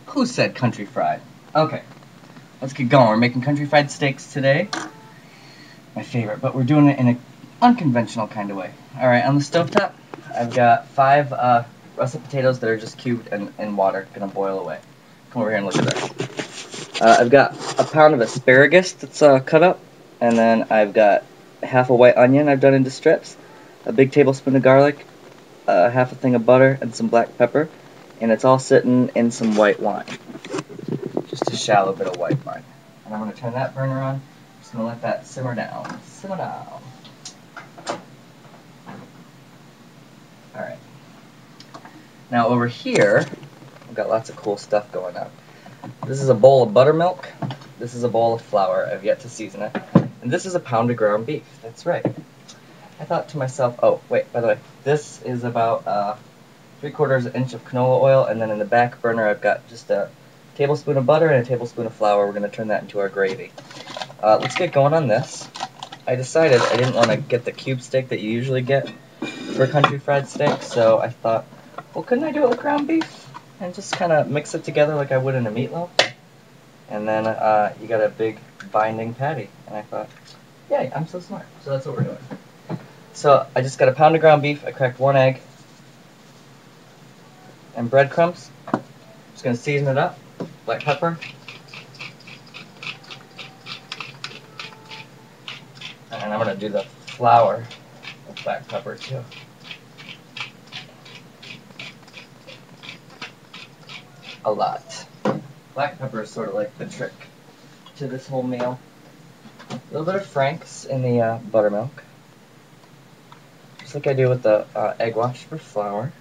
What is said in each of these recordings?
Who said country fried? Okay, let's get going. We're making country fried steaks today. My favorite, but we're doing it in an unconventional kind of way. Alright, on the stovetop, I've got 5 russet potatoes that are just cubed in water, gonna boil away. Come over here and look at this. I've got a pound of asparagus that's cut up, and then I've got half a white onion I've done into strips, a big tablespoon of garlic, half a thing of butter, and some black pepper, and it's all sitting in some white wine. Just a shallow bit of white wine. And I'm going to turn that burner on. Just going to let that simmer down. Simmer down. Alright. Now over here, I've got lots of cool stuff going on. This is a bowl of buttermilk. This is a bowl of flour. I've yet to season it. And this is a pound of ground beef. That's right. I thought to myself, oh, wait, by the way, this is about 3/4 inch of canola oil, and then in the back burner I've got just a tablespoon of butter and a tablespoon of flour. We're going to turn that into our gravy. Let's get going on this. I decided I didn't want to get the cube steak that you usually get for country fried steak, so I thought, well, couldn't I do it with ground beef? And just kind of mix it together like I would in a meatloaf. And then you got a big binding patty. And I thought, yay, I'm so smart. So that's what we're doing. So I just got a pound of ground beef. I cracked 1 egg. And breadcrumbs. Just going to season it up. Black pepper. And I'm going to do the flour with black pepper too. A lot. Black pepper is sort of like the trick to this whole meal. A little bit of Frank's in the buttermilk. Just like I do with the egg wash for flour.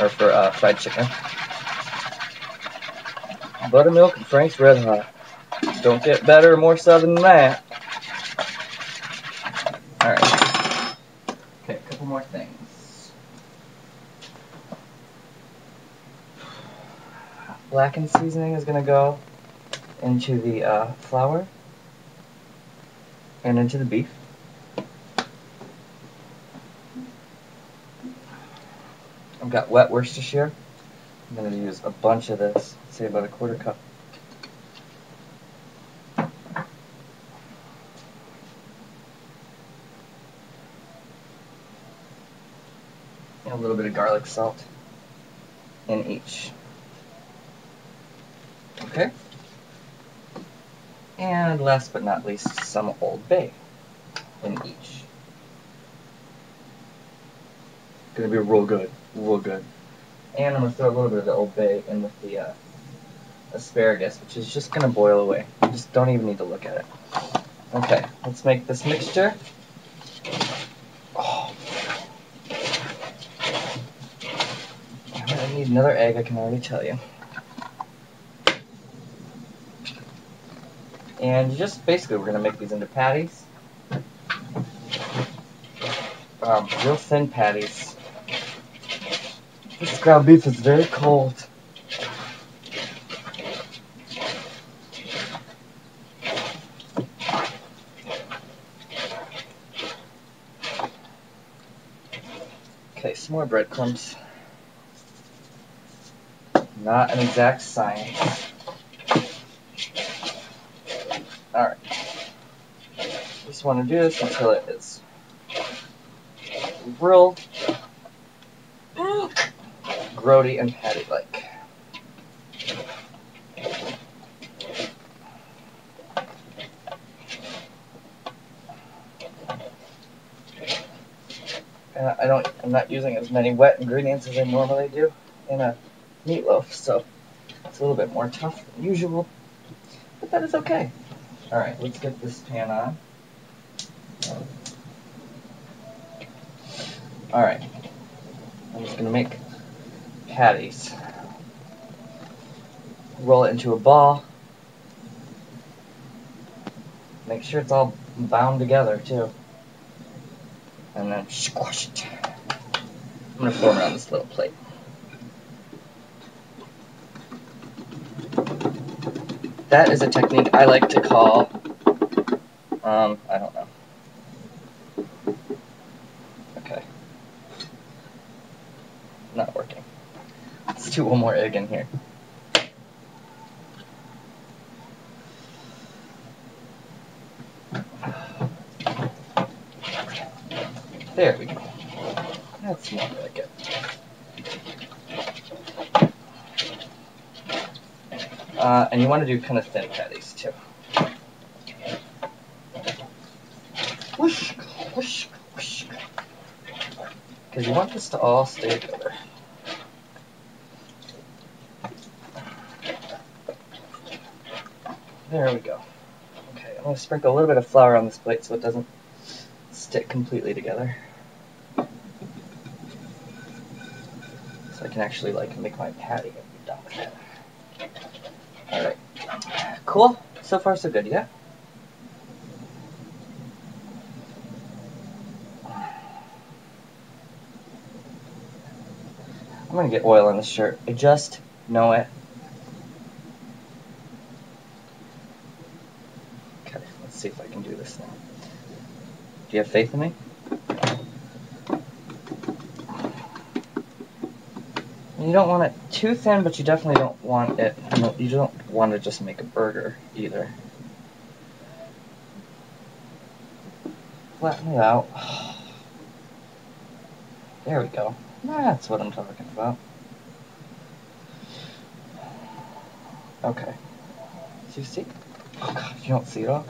Or for fried chicken. Buttermilk and Frank's Red Hot. Don't get better or more southern than that. Alright. Okay, a couple more things. Blackened seasoning is going to go into the flour and into the beef. I've got wet Worcestershire. I'm going to use a bunch of this, say about a 1/4 cup. And a little bit of garlic salt in each. Okay? And last but not least, some Old Bay in each. Gonna be real good, real good. And I'm gonna throw a little bit of the Old Bay in with the asparagus, which is just gonna boil away. You just don't even need to look at it. Okay, let's make this mixture. Oh. I need another egg, I can already tell you. And just basically, we're gonna make these into patties. Real thin patties. This ground beef is very cold. Okay, some more breadcrumbs. Not an exact science. Alright. Just want to do this until it is real grody and patty-like. And I'm not using as many wet ingredients as I normally do in a meatloaf, so it's a little bit more tough than usual, but that is okay. Alright, let's get this pan on. Alright, I'm just going to make patties. Roll it into a ball. Make sure it's all bound together too. And then squash it. I'm going to form it on this little plate. That is a technique I like to call, I don't know. Okay. Not working. Let's do one more egg in here. There we go. That's more like it. And you want to do kind of thin patties too. Whoosh, whoosh, whoosh. Because you want this to all stay together. There we go. Okay, I'm going to sprinkle a little bit of flour on this plate so it doesn't stick completely together. So I can actually like make my patty and be done with it. Alright. Cool? So far so good, yeah? I'm going to get oil on this shirt. I just know it. Okay, let's see if I can do this now. Do you have faith in me? You don't want it too thin, but you definitely don't want it, you don't want to just make a burger either. Flatten it out. There we go. That's what I'm talking about. Okay. So you see? Oh god, you don't see it all?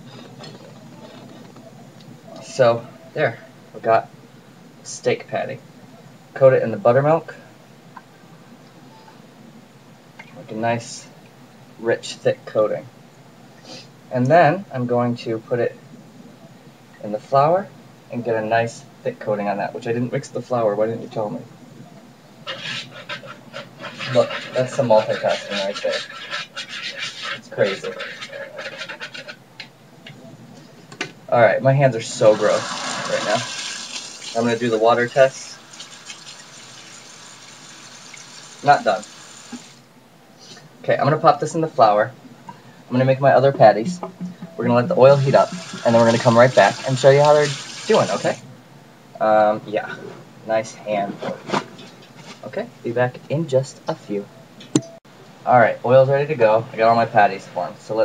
So, there. We've got a steak patty. Coat it in the buttermilk. Like a nice, rich, thick coating. And then I'm going to put it in the flour and get a nice thick coating on that, which I didn't mix the flour. Why didn't you tell me? Look, that's some multitasking right there. It's crazy. Alright, my hands are so gross right now. I'm going to do the water test. Not done. Okay, I'm going to pop this in the flour. I'm going to make my other patties. We're going to let the oil heat up, and then we're going to come right back and show you how they're doing, okay? Yeah. Nice hand. Okay, be back in just a few. Alright, oil's ready to go. I got all my patties formed. So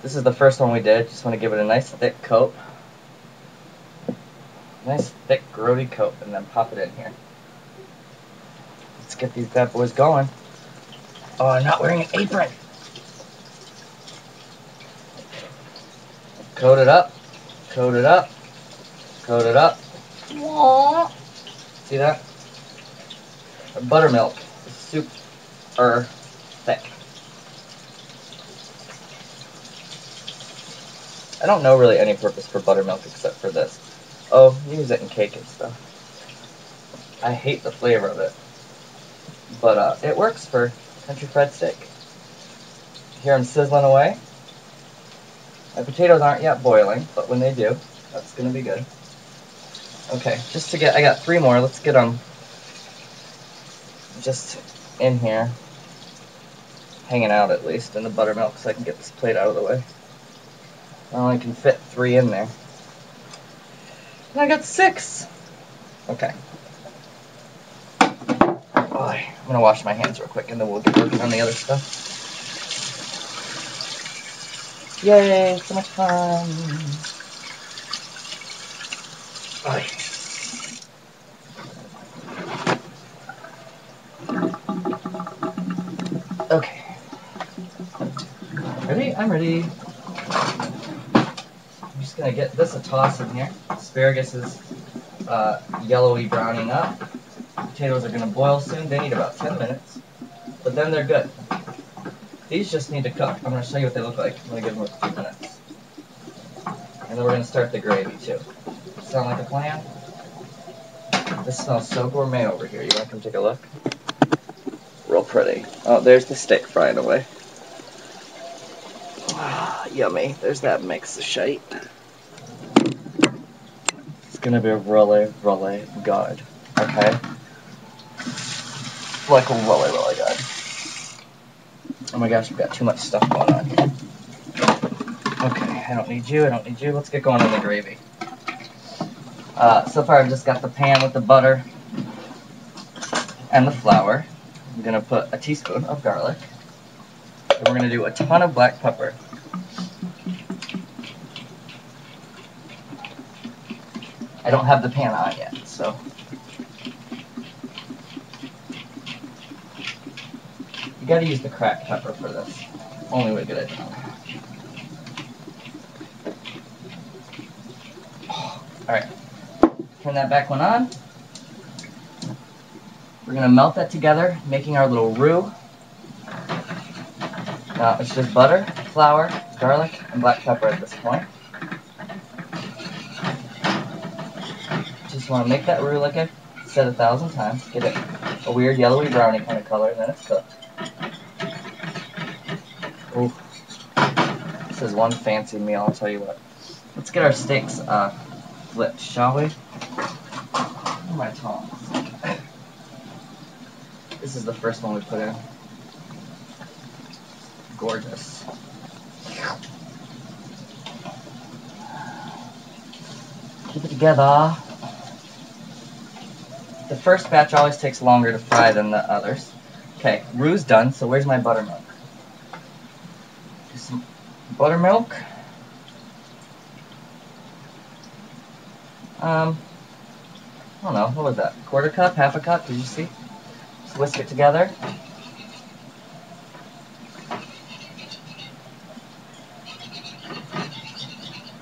this is the first one we did. Just want to give it a nice thick coat. Nice thick grody coat, and then pop it in here. Let's get these bad boys going. Oh, I'm not wearing an apron. Coat it up. Coat it up. Coat it up. See that? Buttermilk is super thick. I don't know really any purpose for buttermilk except for this. Oh, use it in cake and stuff. I hate the flavor of it. But it works for country fried steak. Here I'm sizzling away. My potatoes aren't yet boiling, but when they do, that's going to be good. Okay, I got 3 more. Let's get them just in here, hanging out at least in the buttermilk so I can get this plate out of the way. I only can fit 3 in there. And I got 6! Okay. I'm going to wash my hands real quick and then we'll get working on the other stuff. Yay, so much fun! Okay. Ready? I'm ready. I'm just going to get this a toss in here. Asparagus is yellowy browning up. Potatoes are going to boil soon. They need about 10 minutes. But then they're good. These just need to cook. I'm going to show you what they look like. I'm going to give them a few minutes. And then we're going to start the gravy too. Sound like a plan? This smells so gourmet over here. You want to come take a look? Real pretty. Oh, there's the steak frying away. Ah, yummy. There's that mix of shite. It's going to be really, really good. Okay? Like really, really good. Oh my gosh, we've got too much stuff going on here. Okay, I don't need you, I don't need you. Let's get going on the gravy. So far I've just got the pan with the butter and the flour. I'm going to put a teaspoon of garlic. And we're going to do a ton of black pepper. I don't have the pan on yet, so you got to use the cracked pepper for this. Only way to get it done. Alright, turn that back one on. We're going to melt that together, making our little roux. Now it's just butter, flour, garlic, and black pepper at this point. Just want to make that roux like I said 1,000 times. Get it a weird yellowy browny kind of color, and then it's cooked. Ooh. This is one fancy meal, I'll tell you what. Let's get our steaks flipped, shall we? Where are my tongs? This is the first one we put in. Gorgeous. Keep it together. The first batch always takes longer to fry than the others. Okay, roux's done, so where's my buttermilk? Some buttermilk. I don't know, what was that? Quarter cup, half a cup, did you see? Just whisk it together.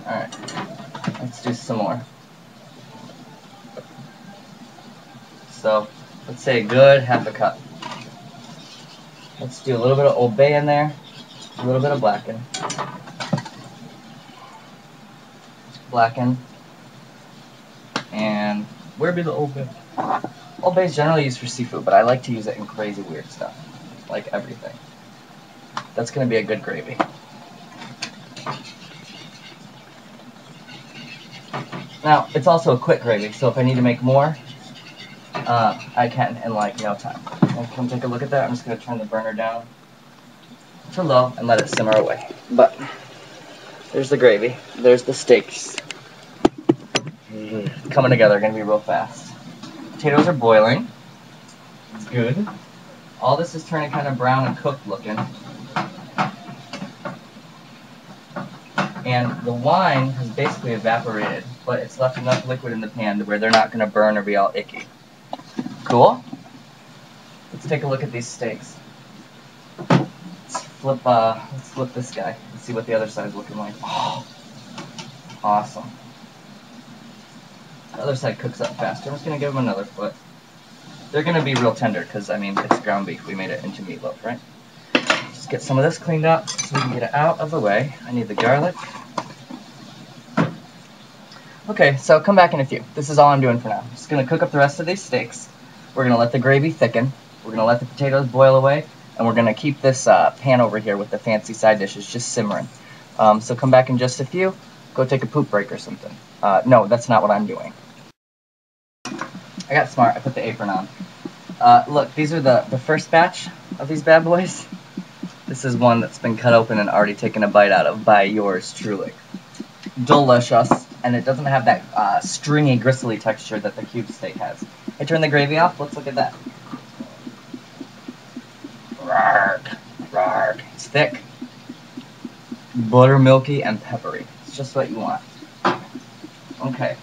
Alright, let's do some more. So, let's say a good half a cup. Let's do a little bit of Old Bay in there, a little bit of blacken. Blacken. And where be the Old Bay? Old Bay is generally used for seafood, but I like to use it in crazy weird stuff, like everything. That's going to be a good gravy. Now, it's also a quick gravy, so if I need to make more, I can in like no time. And come take a look at that. I'm just going to turn the burner down to low and let it simmer away. But there's the gravy. There's the steaks. Coming together, going to be real fast. Potatoes are boiling. It's good. All this is turning kind of brown and cooked looking. And the wine has basically evaporated, but it's left enough liquid in the pan to where they're not going to burn or be all icky. Cool? Let's take a look at these steaks. Let's flip this guy and see what the other side's looking like. Oh, awesome. The other side cooks up faster. I'm just going to give them another flip. They're going to be real tender because, I mean, it's ground beef. We made it into meatloaf, right? Just get some of this cleaned up so we can get it out of the way. I need the garlic. Okay, so come back in a few. This is all I'm doing for now. I'm just going to cook up the rest of these steaks. We're going to let the gravy thicken. We're going to let the potatoes boil away. And we're going to keep this pan over here with the fancy side dishes just simmering. So come back in just a few. Go take a poop break or something. No, that's not what I'm doing. I got smart. I put the apron on. Look, these are the first batch of these bad boys. This is one that's been cut open and already taken a bite out of by yours truly. Delicious. And it doesn't have that stringy, gristly texture that the cube steak has. I turn the gravy off. Let's look at that. Rarg, rarg. It's thick, buttermilky, and peppery. It's just what you want. Okay.